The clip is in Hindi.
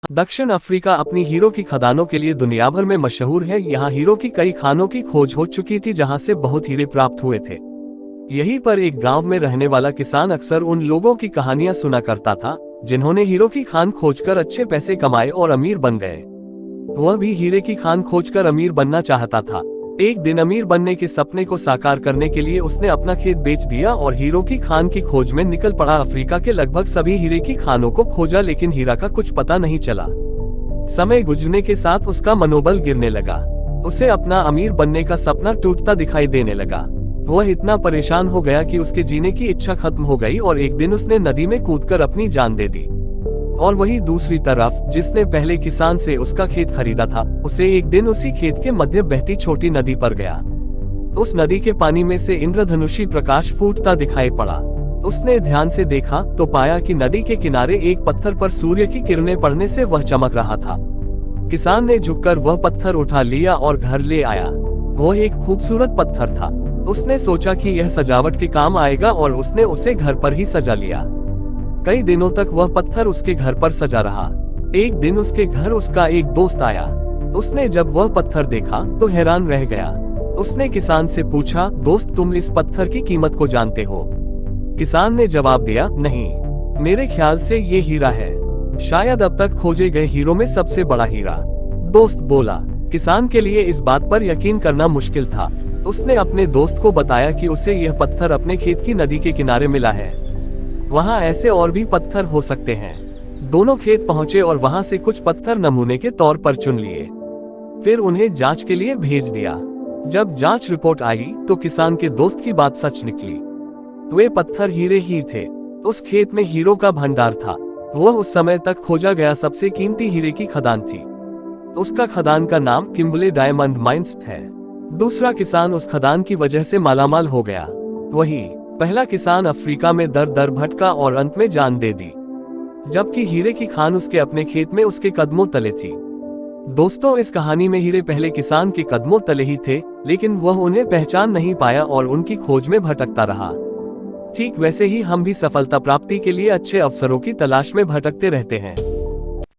दक्षिण अफ्रीका अपनी हीरो की खदानों के लिए दुनिया भर में मशहूर है। यहाँ हीरो की कई खानों की खोज हो चुकी थी जहाँ से बहुत हीरे प्राप्त हुए थे। यहीं पर एक गांव में रहने वाला किसान अक्सर उन लोगों की कहानियां सुना करता था जिन्होंने हीरो की खान खोजकर अच्छे पैसे कमाए और अमीर बन गए। वह भी हीरे की खान खोजकर अमीर बनना चाहता था। एक दिन अमीर बनने के सपने को साकार करने के लिए उसने अपना खेत बेच दिया और हीरो की खान की खोज में निकल पड़ा। अफ्रीका के लगभग सभी हीरे की खानों को खोजा लेकिन हीरा का कुछ पता नहीं चला। समय गुजरने के साथ उसका मनोबल गिरने लगा। उसे अपना अमीर बनने का सपना टूटता दिखाई देने लगा। वह इतना परेशान हो गया कि उसके जीने की इच्छा खत्म हो गई और एक दिन उसने नदी में कूदकर अपनी जान दे दी। और वही दूसरी तरफ जिसने पहले किसान से उसका खेत खरीदा था, उसे एक दिन उसी खेत के मध्य बहती छोटी नदी पर गया। उस नदी के पानी में से इंद्रधनुषी प्रकाश फूटता दिखाई पड़ा। उसने ध्यान से देखा तो पाया कि नदी के किनारे एक पत्थर पर सूर्य की किरणें पड़ने से वह चमक रहा था। किसान ने झुककर वह पत्थर उठा लिया और घर ले आया। वह एक खूबसूरत पत्थर था। उसने सोचा कि यह सजावट के काम आएगा और उसने उसे घर पर ही सजा लिया। कई दिनों तक वह पत्थर उसके घर पर सजा रहा। एक दिन उसके घर उसका एक दोस्त आया। उसने जब वह पत्थर देखा तो हैरान रह गया। उसने किसान से पूछा, दोस्त तुम इस पत्थर की कीमत को जानते हो? किसान ने जवाब दिया, नहीं, मेरे ख्याल से ये हीरा है, शायद अब तक खोजे गए हीरों में सबसे बड़ा हीरा। दोस्त बोला। किसान के लिए इस बात पर यकीन करना मुश्किल था। उसने अपने दोस्त को बताया कि उसे यह पत्थर अपने खेत की नदी के किनारे मिला है। वहाँ ऐसे और भी पत्थर हो सकते हैं। दोनों खेत पहुंचे और वहाँ से कुछ पत्थर नमूने के तौर पर चुन लिए। फिर उन्हें जांच के लिए भेज दिया। जब जांच रिपोर्ट आई तो किसान के दोस्त की बात सच निकली। वे पत्थर हीरे ही थे। उस खेत में हीरो का भंडार था। वह उस समय तक खोजा गया सबसे कीमती हीरे की खदान थी। उसका खदान का नाम किम्बले डायमंड माइंस है। दूसरा किसान उस खदान की वजह से मालामाल हो गया। वही पहला किसान अफ्रीका में दर दर भटका और अंत में जान दे दी, जबकि हीरे की खान उसके अपने खेत में उसके कदमों तले थी। दोस्तों, इस कहानी में हीरे पहले किसान के कदमों तले ही थे, लेकिन वह उन्हें पहचान नहीं पाया और उनकी खोज में भटकता रहा। ठीक वैसे ही हम भी सफलता प्राप्ति के लिए अच्छे अवसरों की तलाश में भटकते रहते हैं।